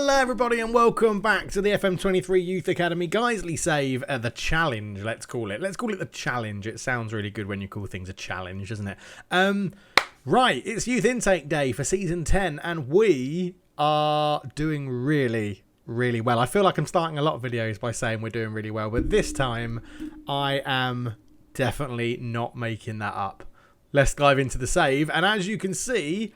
Hello everybody and welcome back to the FM23 Youth Academy Guiseley save, the challenge, let's call it. Let's call it the challenge. It sounds really good when you call things a challenge, doesn't it? Right, it's youth intake day for season 10 and we are doing really well. I feel like I'm starting a lot of videos by saying we're doing really well, but this time I am definitely not making that up. Let's dive into the save, and as you can see,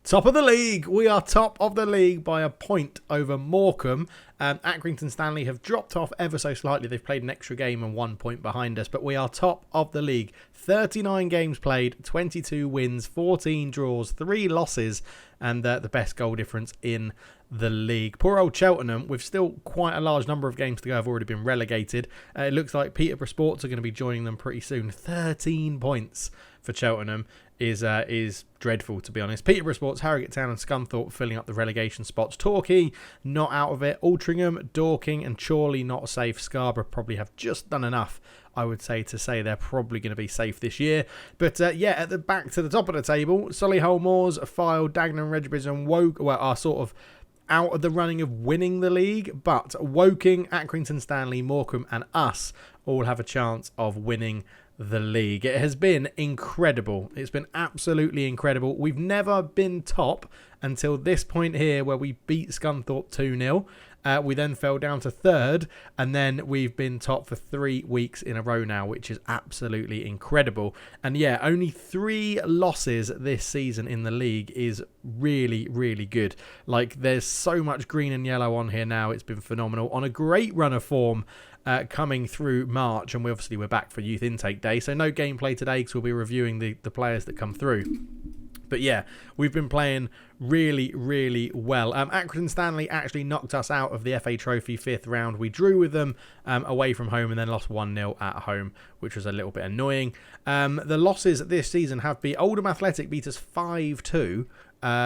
top of the league. We are top of the league by a point over Morecambe. Accrington Stanley have dropped off ever so slightly. They've played an extra game and 1 point behind us, but we are top of the league. 39 games played, 22 wins, 14 draws, 3 losses, and the best goal difference in the league. Poor old Cheltenham, with still quite a large number of games to go, have already been relegated. It looks like Peterborough Sports are going to be joining them pretty soon. 13 points for Cheltenham is dreadful, to be honest. Peterborough Sports, Harrogate Town and Scunthorpe filling up the relegation spots. Torquay not out of it. Altrincham, Dorking and Chorley not safe. Scarborough probably have just done enough, I would say, to say they're probably going to be safe this year. But yeah, at the back to the top of the table, Solihull Moors, Fylde, Dagenham, Redbridge and Woking are sort of out of the running of winning the league, but Woking, Accrington Stanley, Morecambe and us all have a chance of winning the league. It has been incredible. It's been absolutely incredible. We've never been top until this point here where we beat Scunthorpe 2-0. We then fell down to third, and then we've been top for 3 weeks in a row now, which is absolutely incredible. And yeah, only 3 losses this season in the league is really good. Like, there's so much green and yellow on here now. It's been phenomenal. On a great run of form coming through March, and we're back for youth intake day, so no gameplay today because we'll be reviewing the players that come through. But yeah, we've been playing really well. Accrington Stanley actually knocked us out of the FA Trophy 5th round. We drew with them away from home and then lost 1-0 at home, which was a little bit annoying. The losses this season have been Oldham Athletic beat us 5-2.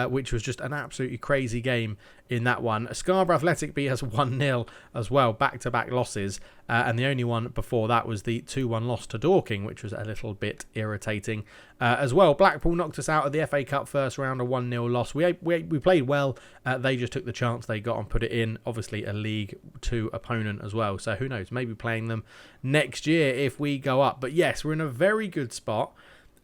Which was just an absolutely crazy game in that one. Scarborough Athletic beat us 1-0 as well, back-to-back losses. And the only one before that was the 2-1 loss to Dorking, which was a little bit irritating as well. Blackpool knocked us out of the FA Cup first round, a 1-0 loss. We played well. They just took the chance they got and put it in. Obviously, a League 2 opponent as well. So who knows? Maybe playing them next year if we go up. But yes, we're in a very good spot.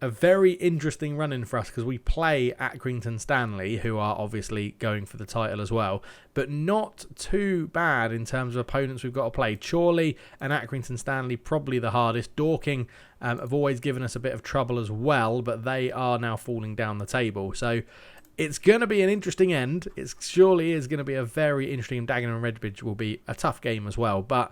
A very interesting run-in for us because we play Accrington Stanley, who are obviously going for the title as well, but not too bad in terms of opponents we've got to play. Chorley and Accrington Stanley probably the hardest. Dorking have always given us a bit of trouble as well, but they are now falling down the table. So it's going to be an interesting end. It surely is going to be a very interesting. Dagenham and Redbridge will be a tough game as well, but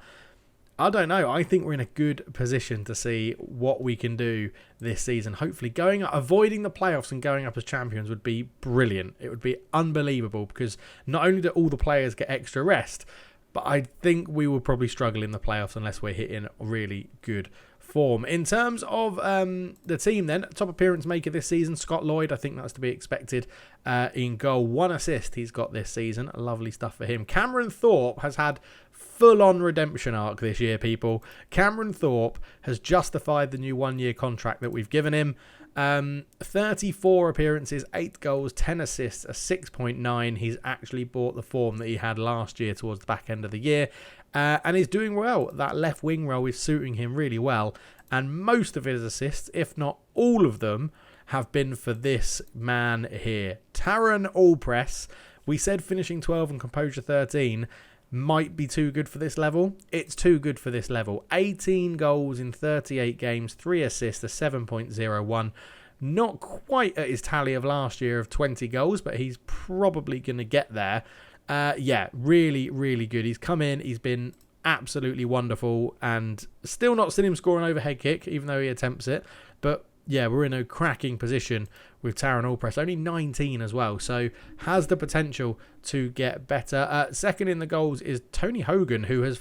I don't know. I think we're in a good position to see what we can do this season. Hopefully avoiding the playoffs and going up as champions would be brilliant. It would be unbelievable because not only do all the players get extra rest, but I think we will probably struggle in the playoffs unless we're hitting really good form. In terms of the team then, top appearance maker this season, Scott Lloyd. I think that's to be expected in goal. 1 assist he's got this season. Lovely stuff for him. Cameron Thorpe has had full-on redemption arc this year, people. Cameron Thorpe has justified the new 1-year contract that we've given him. 34 appearances, 8 goals, 10 assists, a 6.9. He's actually brought the form that he had last year towards the back end of the year. And he's doing well. That left wing role is suiting him really well. And most of his assists, if not all of them, have been for this man here. Taran Allpress. We said finishing 12 and composure 13 might be too good for this level. It's too good for this level. 18 goals in 38 games, 3 assists, a 7.01. Not quite at his tally of last year of 20 goals, but he's probably going to get there. Yeah, really good. He's come in, he's been absolutely wonderful, and still not seen him score an overhead kick, even though he attempts it. But yeah, we're in a cracking position with Taran Allpress, only 19 as well, so has the potential to get better. Second in the goals is Tony Hogan, who has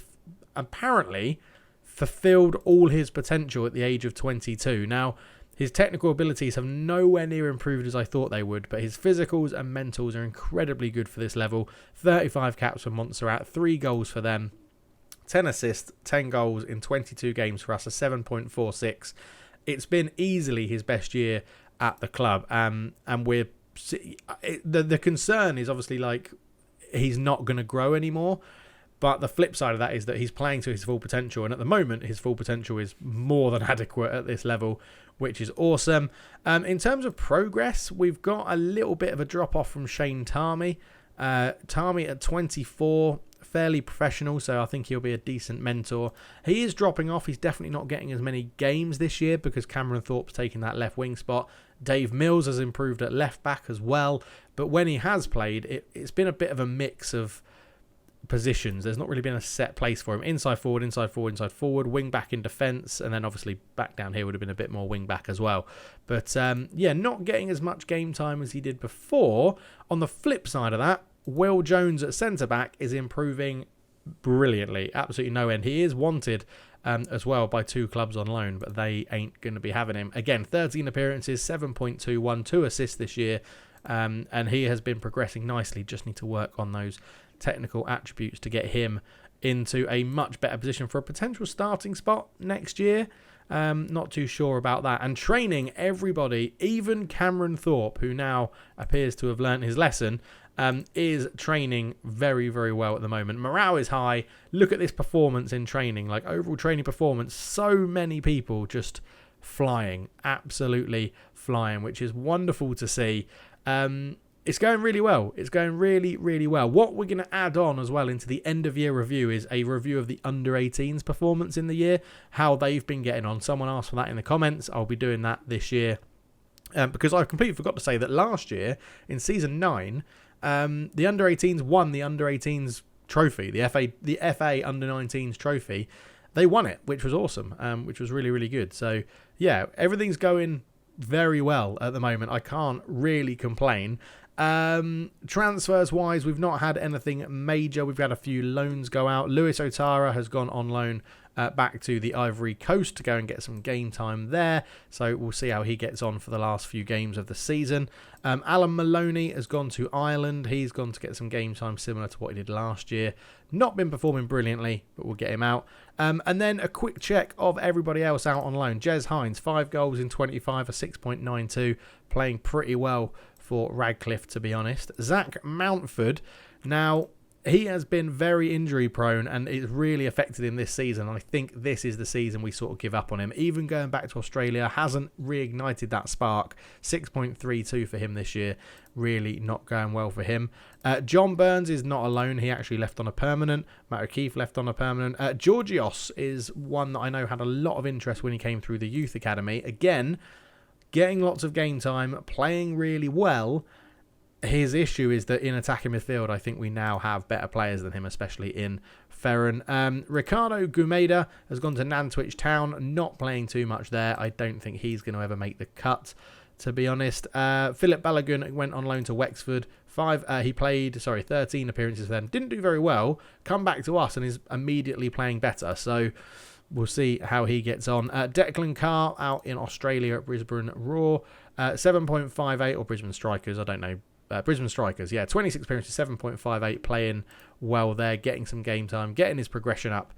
apparently fulfilled all his potential at the age of 22. Now, his technical abilities have nowhere near improved as I thought they would, but his physicals and mentals are incredibly good for this level. 35 caps for Montserrat, 3 goals for them, 10 assists, 10 goals in 22 games for us, a 7.46. It's been easily his best year at the club, and we're the concern is obviously like he's not going to grow anymore. But the flip side of that is that he's playing to his full potential. And at the moment, his full potential is more than adequate at this level, which is awesome. In terms of progress, we've got a little bit of a drop-off from Shane Tarmy. Tarmy at 24, fairly professional, so I think he'll be a decent mentor. He is dropping off. He's definitely not getting as many games this year because Cameron Thorpe's taking that left wing spot. Dave Mills has improved at left back as well. But when he has played, it's been a bit of a mix of positions. There's not really been a set place for him. Inside forward, inside forward, inside forward, wing back in defence, and then obviously back down here would have been a bit more wing back as well. But not getting as much game time as he did before. On the flip side of that, Will Jones at centre back is improving brilliantly, absolutely no end. He is wanted as well by 2 clubs on loan, but they ain't going to be having him. Again, 13 appearances, 7.21, 2 assists this year, and he has been progressing nicely. Just need to work on those technical attributes to get him into a much better position for a potential starting spot next year. Not too sure about that. And training everybody, even Cameron Thorpe, who now appears to have learnt his lesson, is training very, very well at the moment. Morale is high. Look at this performance in training, like overall training performance. So many people just flying, absolutely flying, which is wonderful to see. It's going really well. It's going really, really well. What we're going to add on as well into the end of year review is a review of the under-18s performance in the year, how they've been getting on. Someone asked for that in the comments. I'll be doing that this year because I completely forgot to say that last year in season 9, the under-18s won the under-18s trophy, the FA under-19s trophy. They won it, which was awesome, which was really, really good. So, yeah, everything's going very well at the moment. I can't really complain. Transfers wise, we've not had anything major. We've had a few loans go out. Lewis Otara has gone on loan back to the Ivory Coast to go and get some game time there, so we'll see how he gets on for the last few games of the season. Alan Maloney has gone to Ireland. He's gone to get some game time similar to what he did last year. Not been performing brilliantly, but we'll get him out. And then a quick check of everybody else out on loan. Jez Hines, 5 goals in 25, a 6.92, playing pretty well for Radcliffe, to be honest. Zach Mountford, now he has been very injury prone and it's really affected him this season. I think this is the season we sort of give up on him. Even going back to Australia hasn't reignited that spark. 6.32 for him this year. Really not going well for him. John Burns is not alone. He actually left on a permanent. Matt O'Keefe left on a permanent. Georgios is one that I know had a lot of interest when he came through the youth academy. Again, getting lots of game time, playing really well. His issue is that in attacking midfield, I think we now have better players than him, especially in Ferran. Ricardo Gumeda has gone to Nantwich Town, not playing too much there. I don't think he's going to ever make the cut, to be honest. Philip Balogun went on loan to Wexford. 13 appearances for them. Didn't do very well. Come back to us and is immediately playing better. So we'll see how he gets on. Declan Carr out in Australia at Brisbane Roar. 7.58 or Brisbane Strikers, I don't know. Brisbane Strikers, yeah. 26 appearances, 7.58, playing well there, getting some game time, getting his progression up.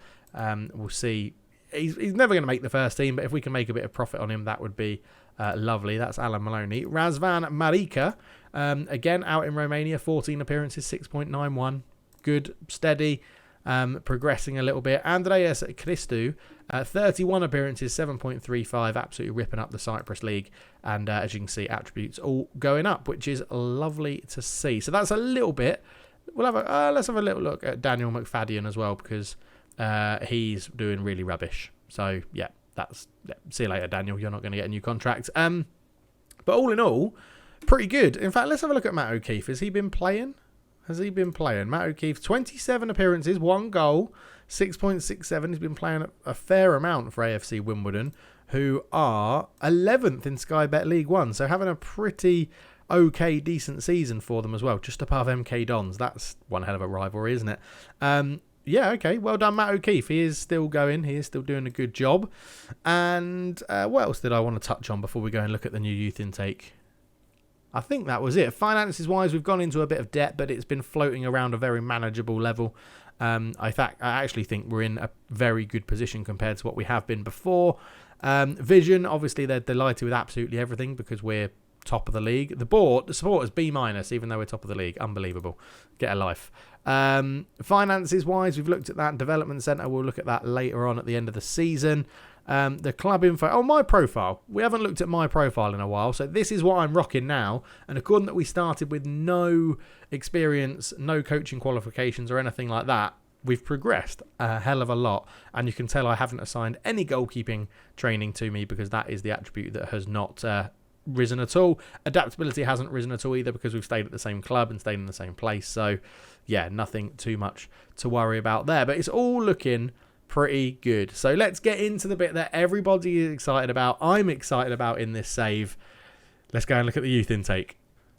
We'll see. He's never going to make the first team, but if we can make a bit of profit on him, that would be lovely. That's Alan Maloney. Razvan Marika, again, out in Romania, 14 appearances, 6.91. Good, steady. Progressing a little bit. Andreas Christou, 31 appearances, 7.35, absolutely ripping up the Cyprus League, and as you can see, attributes all going up, which is lovely to see. So that's a little bit. We'll have let's have a little look at Daniel McFadden as well, because he's doing really rubbish. So yeah, see you later, Daniel. You're not going to get a new contract. But all in all, pretty good. In fact, let's have a look at Matt O'Keefe. Has he been playing? Matt O'Keefe, 27 appearances, 1 goal, 6.67. He's been playing a fair amount for AFC Wimbledon, who are 11th in Sky Bet League 1. So having a pretty okay, decent season for them as well, just above MK Dons. That's one hell of a rivalry, isn't it? Yeah, okay. Well done, Matt O'Keefe. He is still going. He is still doing a good job. And what else did I want to touch on before we go and look at the new youth intake? I think that was it. Finances-wise, we've gone into a bit of debt, but it's been floating around a very manageable level. I actually think we're in a very good position compared to what we have been before. Vision, obviously, they're delighted with absolutely everything because we're top of the league. The support is B-, even though we're top of the league. Unbelievable. Get a life. Finances wise, we've looked at that. Development centre, we'll look at that later on at the end of the season. The club info. Oh, my profile. We haven't looked at my profile in a while. So this is what I'm rocking now. And according that we started with no experience, no coaching qualifications or anything like that, we've progressed a hell of a lot. And you can tell I haven't assigned any goalkeeping training to me because that is the attribute that has not risen at all. Adaptability hasn't risen at all either because we've stayed at the same club and stayed in the same place. So yeah, nothing too much to worry about there. But it's all looking pretty good. So let's get into the bit that everybody is excited about. I'm excited about in this save. Let's go and look at the youth intake.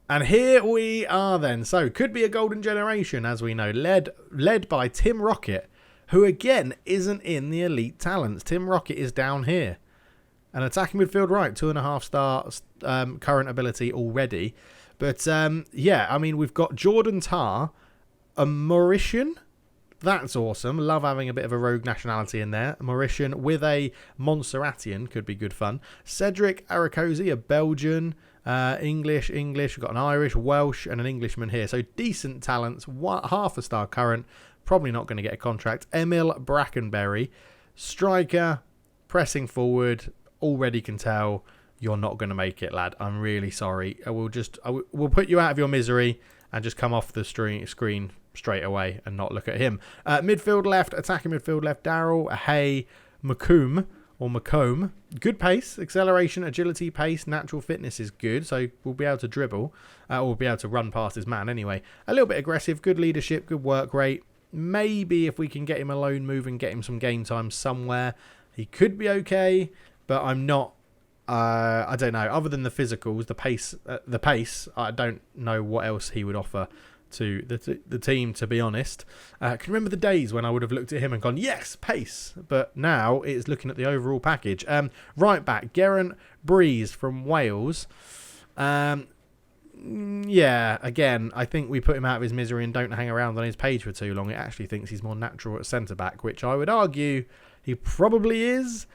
And here we are then. So could be a golden generation, as we know, led by Tim Rocket, who again isn't in the elite talents. Tim Rocket is down here. An attacking midfield right, 2.5 star current ability already. But yeah, I mean, we've got Jordan Tarr, a Mauritian. That's awesome. Love having a bit of a rogue nationality in there. Mauritian with a Montserratian could be good fun. Cedric Arakosi, a Belgian. English. We've got an Irish, Welsh, and an Englishman here. So decent talents. 1/2 star current. Probably not going to get a contract. Emil Brackenberry, striker, pressing forward. Already can tell you're not going to make it, lad. I'm really sorry. We'll put you out of your misery and just come off the screen straight away and not look at him. Midfield left, attacking midfield left, Darryl, Hay, Macomb. Good pace, acceleration, agility, pace, natural fitness is good. So we'll be able to dribble, or we'll be able to run past his man anyway. A little bit aggressive, good leadership, good work rate. Maybe if we can get him a loan move and get him some game time somewhere, he could be okay. But I'm not. I don't know. Other than the physicals, the pace. I don't know what else he would offer to the team. To be honest, I can remember the days when I would have looked at him and gone, "Yes, pace." But now it's looking at the overall package. Right back, Geraint Breeze from Wales. Yeah, again, I think we put him out of his misery and don't hang around on his page for too long. It actually thinks he's more natural at centre back, which I would argue he probably is.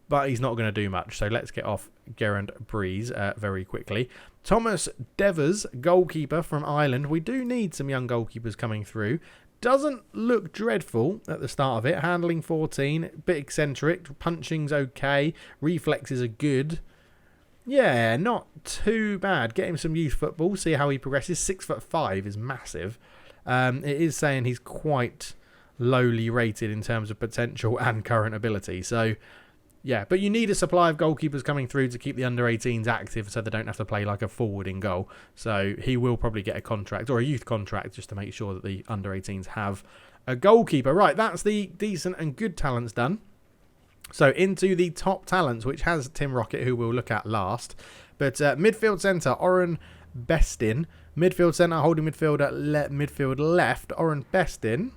But he's not going to do much. So let's get off Geraint Breeze very quickly. Thomas Devers, goalkeeper from Ireland. We do need some young goalkeepers coming through. Doesn't look dreadful at the start of it. Handling 14, bit eccentric. Punching's okay. Reflexes are good. Yeah, not too bad. Get him some youth football. See how he progresses. 6'5" is massive. It is saying he's quite lowly rated in terms of potential and current ability. So yeah, but you need a supply of goalkeepers coming through to keep the under-18s active so they don't have to play like a forward in goal. So he will probably get a contract or a youth contract just to make sure that the under-18s have a goalkeeper. Right, that's the decent and good talents done. So into the top talents, which has Tim Rocket, who we'll look at last. But midfield centre, Oren Bestin. Midfield centre, holding midfielder, midfield left, Oren Bestin.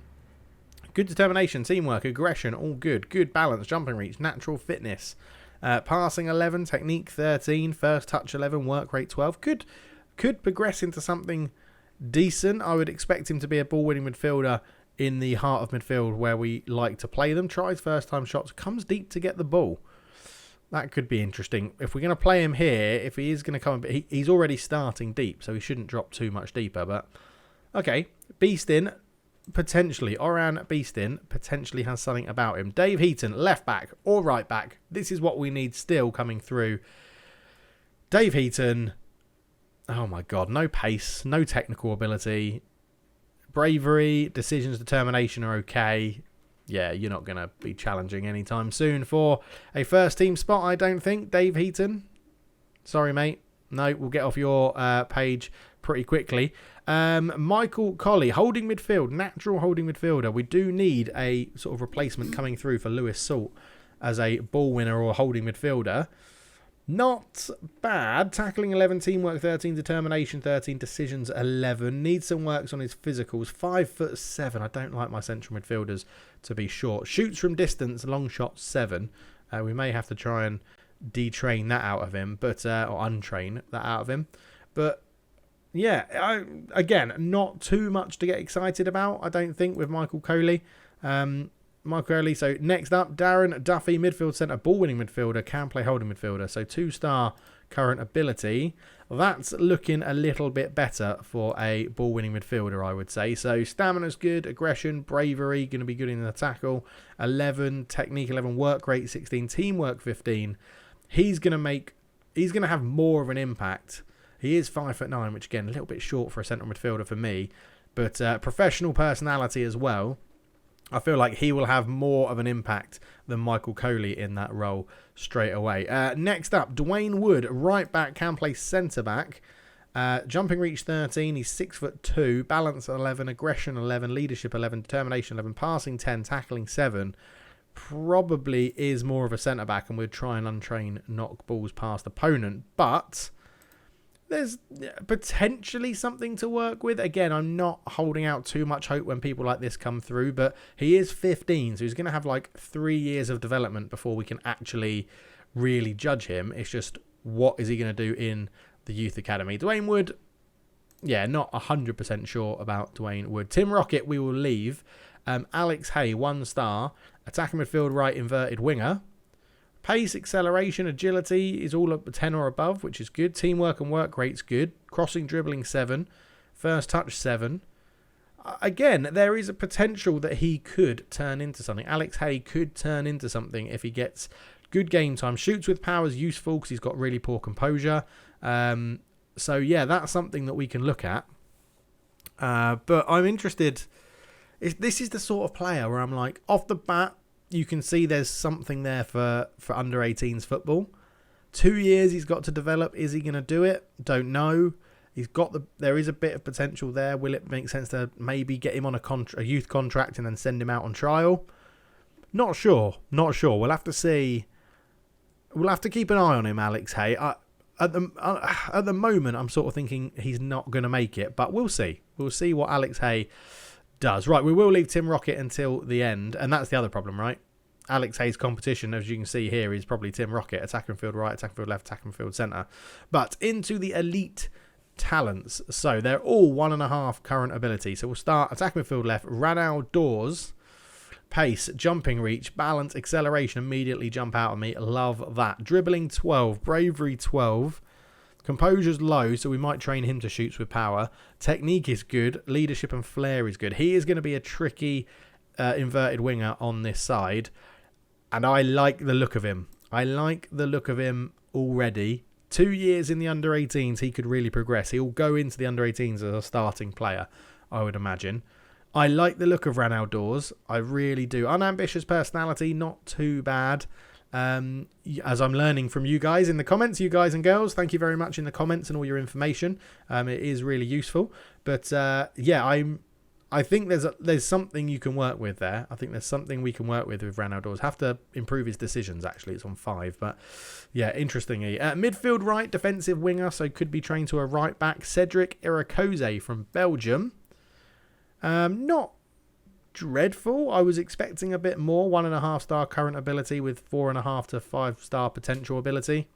Good determination, teamwork, aggression, all good. Good balance, jumping reach, natural fitness. Passing 11, technique 13, first touch 11, work rate 12. Could progress into something decent. I would expect him to be a ball-winning midfielder in the heart of midfield where we like to play them. Tries first-time shots, comes deep to get the ball. That could be interesting. If we're going to play him here, if he is going to come, he's already starting deep, so he shouldn't drop too much deeper. But okay, Beastin. Potentially, Oran Beastin potentially has something about him. Dave Heaton, left back or right back. This is what we need still coming through. Dave Heaton, oh my God, no pace, no technical ability. Bravery, decisions, determination are okay. Yeah, you're not going to be challenging anytime soon for a first team spot, I don't think. Dave Heaton, sorry, mate. No, we'll get off your page pretty quickly. Michael Colley, holding midfield, natural holding midfielder. We do need a sort of replacement coming through for Lewis Salt as a ball winner or holding midfielder. Not bad. Tackling 11, teamwork 13, determination 13, decisions 11. Needs some works on his physicals. 5'7". I don't like my central midfielders to be short. Shoots from distance, long shot 7. We may have to try and detrain that out of him, but or untrain that out of him. But yeah, again, not too much to get excited about, I don't think, with Michael Coley. So next up, Darren Duffy, midfield centre, ball-winning midfielder, can play holding midfielder. So 2-star current ability. That's looking a little bit better for a ball-winning midfielder, I would say. So stamina's good, aggression, bravery, going to be good in the tackle. 11, technique 11, work rate 16, teamwork 15. He's going to have more of an impact. He is 5'9", which again, a little bit short for a central midfielder for me. But professional personality as well. I feel like he will have more of an impact than Michael Coley in that role straight away. Next up, Dwayne Wood, right back, can play centre back. Jumping reach 13, he's 6'2", balance 11, aggression 11, leadership 11, determination 11, passing 10, tackling 7. Probably is more of a centre back and would try and untrain knock balls past opponent, but there's potentially something to work with. Again, I'm not holding out too much hope when people like this come through, but he is 15, so he's going to have like 3 years of development before we can actually really judge him. It's just, what is he going to do in the youth academy? Dwayne Wood, yeah, not 100% sure about Dwayne Wood. Tim Rocket, we will leave. Alex Hay, 1 star. Attacking midfield, right inverted winger. Pace, acceleration, agility is all up 10 or above, which is good. Teamwork and work rate's good. Crossing, dribbling 7. First touch 7. Again, there is a potential that he could turn into something. Alex Hay could turn into something if he gets good game time. Shoots with power is useful because he's got really poor composure. So yeah, that's something that we can look at. But I'm interested. This is the sort of player where I'm like, off the bat, you can see there's something there for under 18s football. 2 years he's got to develop. Is he going to do it? Don't know. There is a bit of potential there. Will it make sense to maybe get him on a youth contract and then send him out on trial? Not sure. We'll have to see. We'll have to keep an eye on him, Alex Hay. At the moment, I'm sort of thinking he's not going to make it, but we'll see. We'll see what Alex Hay does. Right, we will leave Tim Rocket until the end, and that's the other problem, right? Alex Hay's competition, as you can see here, is probably Tim Rocket, attacking field right, attacking field left, attacking field centre. But into the elite talents. So they're all 1.5 current ability. So we'll start attacking midfield left, Ranau Doors, pace, jumping reach, balance, acceleration, immediately jump out of me. Love that. Dribbling 12, bravery 12. Composure's low, so we might train him to shoots with power. Technique is good. Leadership and flair is good. He is going to be a tricky inverted winger on this side. And I like the look of him. Already. 2 years in the under-18s, he could really progress. He'll go into the under-18s as a starting player, I would imagine. I like the look of Ranau Doors. I really do. Unambitious personality, not too bad. As I'm learning from you guys in the comments, you guys and girls, thank you very much in the comments and all your information. It is really useful. But yeah, I think there's something you can work with there. I think there's something we can work with Ranau Doors. Have to improve his decisions, actually. It's on 5. But yeah, interestingly. Midfield right, defensive winger, so could be trained to a right back. Cedric Irakoze from Belgium. Not dreadful. I was expecting a bit more. 1.5 star current ability with 4.5 to 5 star potential ability.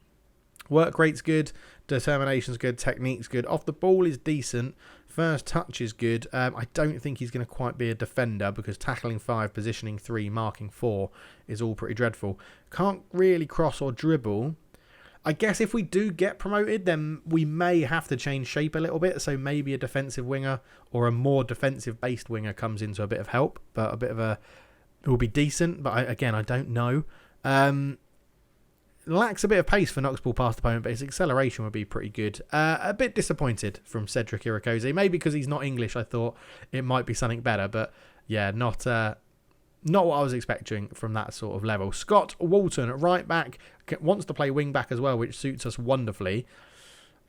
Work rate's good, determination's good, technique's good. Off the ball is decent. First touch is good. I don't think he's going to quite be a defender because tackling 5, positioning 3, marking 4 is all pretty dreadful. Can't really cross or dribble. I guess if we do get promoted, then we may have to change shape a little bit. So maybe a defensive winger or a more defensive-based winger comes into a bit of help. But it will be decent. But again, I don't know. Lacks a bit of pace for knocks ball past opponent, but his acceleration would be pretty good. A bit disappointed from Cedric Irakoze. Maybe because he's not English, I thought it might be something better. But yeah, not what I was expecting from that sort of level. Scott Walton, right back, wants to play wing back as well, which suits us wonderfully.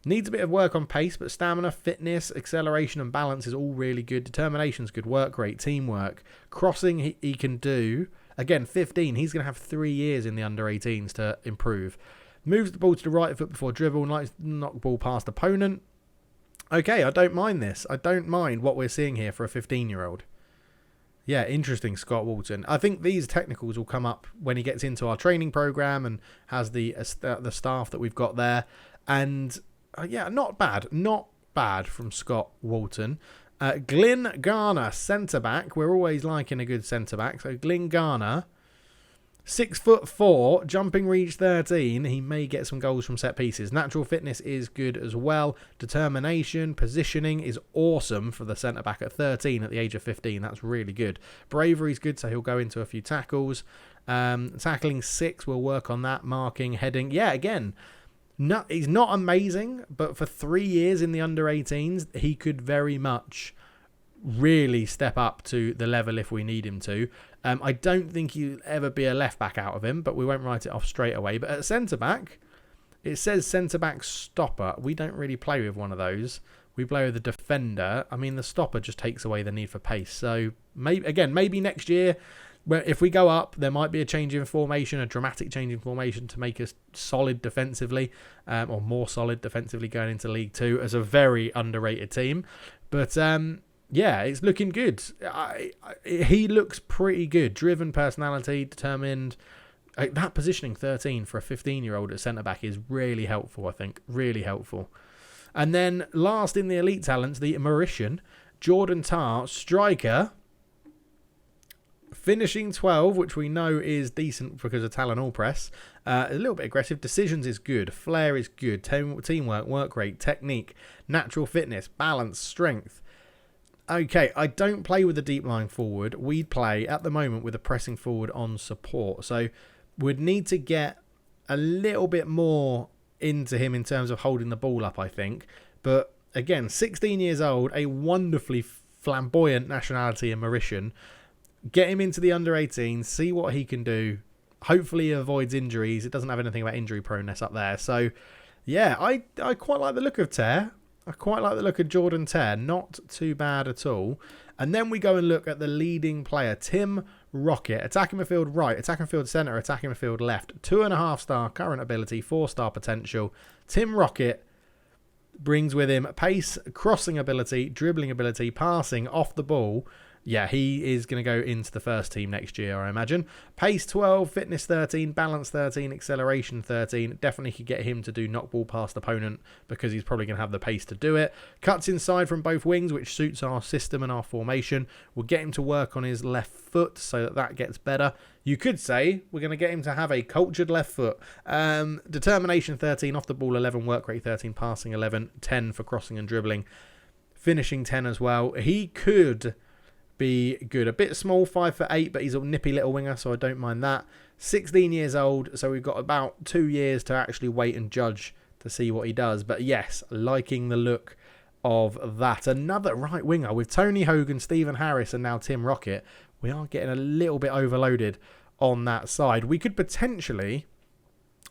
Needs a bit of work on pace, but stamina, fitness, acceleration and balance is all really good. Determination's good, work rate, teamwork. Crossing he can do. Again, 15, he's going to have 3 years in the under-18s to improve. Moves the ball to the right foot before dribble and likes to knock the ball past opponent. Okay, I don't mind this. I don't mind what we're seeing here for a 15-year-old. Yeah, interesting, Scott Walton. I think these technicals will come up when he gets into our training program and has the staff that we've got there. And yeah, not bad from Scott Walton. Glyn Garner, centre-back. We're always liking a good centre-back. So Glyn Garner, 6'4", jumping reach 13. He may get some goals from set pieces. Natural fitness is good as well. Determination, positioning is awesome for the centre back at 13 at the age of 15. That's really good. Bravery is good, so he'll go into a few tackles. Tackling 6, we'll work on that. Marking, heading. Yeah, again, he's not amazing, but for 3 years in the under 18s, he could very much really step up to the level if we need him to. I don't think he'll ever be a left back out of him, but we won't write it off straight away. But at centre back, it says centre back stopper. We don't really play with one of those. We play with the defender. I mean, the stopper just takes away the need for pace. So maybe next year, if we go up, there might be a change in formation, a dramatic change in formation to make us solid defensively, or more solid defensively going into League Two as a very underrated team. But yeah, it's looking good. He looks pretty good. Driven personality, determined. That positioning 13 for a 15-year-old at centre-back is really helpful, I think. Really helpful. And then last in the elite talents, the Mauritian, Jordan Tarr, striker, finishing 12, which we know is decent because of Talon All Press. A little bit aggressive. Decisions is good. Flair is good. Teamwork, work rate, technique, natural fitness, balance, strength. Okay, I don't play with a deep line forward. We play at the moment with a pressing forward on support. So we'd need to get a little bit more into him in terms of holding the ball up, I think. But again, 16 years old, a wonderfully flamboyant nationality in Mauritian. Get him into the under 18, see what he can do. Hopefully he avoids injuries. It doesn't have anything about injury proneness up there. So yeah, I quite like the look of Tear. I quite like the look of Jordan Tear. Not too bad at all. And then we go and look at the leading player, Tim Rocket. Attacking midfield right, attacking midfield centre, attacking midfield left. 2.5 star current ability, 4 star potential. Tim Rocket brings with him pace, crossing ability, dribbling ability, passing off the ball. Yeah, he is going to go into the first team next year, I imagine. Pace 12, fitness 13, balance 13, acceleration 13. Definitely could get him to do knock ball past opponent because he's probably going to have the pace to do it. Cuts inside from both wings, which suits our system and our formation. We'll get him to work on his left foot so that gets better. You could say we're going to get him to have a cultured left foot. Determination 13, off the ball 11, work rate 13, passing 11, 10 for crossing and dribbling. Finishing 10 as well. He could be good. A bit small, 5'8", but he's a nippy little winger, so I don't mind that. 16 years old, so we've got about 2 years to actually wait and judge to see what he does. But yes, liking the look of that. Another right winger with Tony Hogan, Stephen Harris, and now Tim Rocket. We are getting a little bit overloaded on that side. We could potentially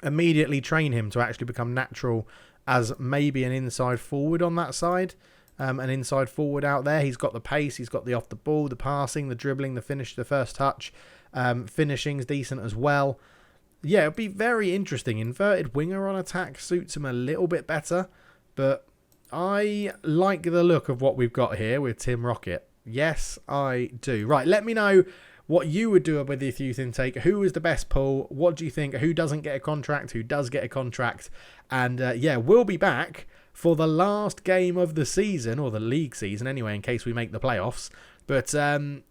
immediately train him to actually become natural as maybe an inside forward on that side. An inside forward out there. He's got the pace, he's got the off the ball, the passing, the dribbling, the finish, the first touch. Finishing's decent as well. Yeah, it'll be very interesting. Inverted winger on attack suits him a little bit better, but I like the look of what we've got here with Tim Rocket. Yes, I do. Right, let me know what you would do with this youth intake. Who is the best pull? What do you think? Who doesn't get a contract? Who does get a contract? And yeah, we'll be back for the last game of the season, or the league season anyway, in case we make the playoffs. But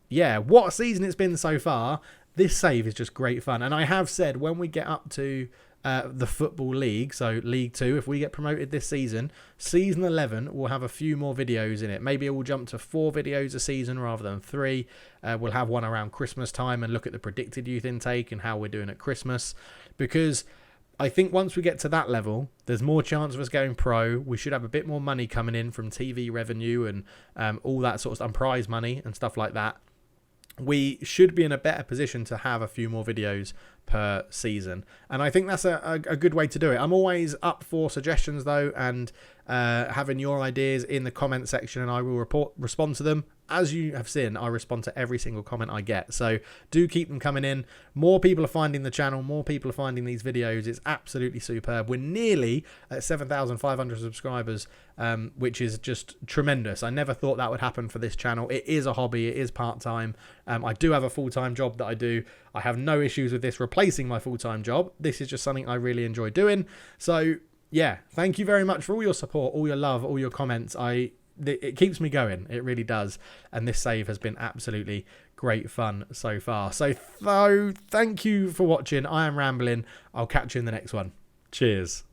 yeah, what a season it's been so far. This save is just great fun. And I have said when we get up to the Football League, so League 2, if we get promoted this season, Season 11 will have a few more videos in it. Maybe it will jump to 4 videos a season rather than 3. We'll have one around Christmas time and look at the predicted youth intake and how we're doing at Christmas. Because I think once we get to that level, there's more chance of us going pro. We should have a bit more money coming in from TV revenue and all that sort of stuff, and prize money and stuff like that. We should be in a better position to have a few more videos per season. And I think that's a good way to do it. I'm always up for suggestions though, and having your ideas in the comment section, and I will respond to them. As you have seen, I respond to every single comment I get. So do keep them coming in. More people are finding the channel. More people are finding these videos. It's absolutely superb. We're nearly at 7,500 subscribers, which is just tremendous. I never thought that would happen for this channel. It is a hobby. It is part-time. I do have a full-time job that I do. I have no issues with this replacing my full-time job. This is just something I really enjoy doing. So yeah, thank you very much for all your support, all your love, all your comments. I it keeps me going. It really does. And this save has been absolutely great fun so far. So thank you for watching. I am rambling. I'll catch you in the next one. Cheers.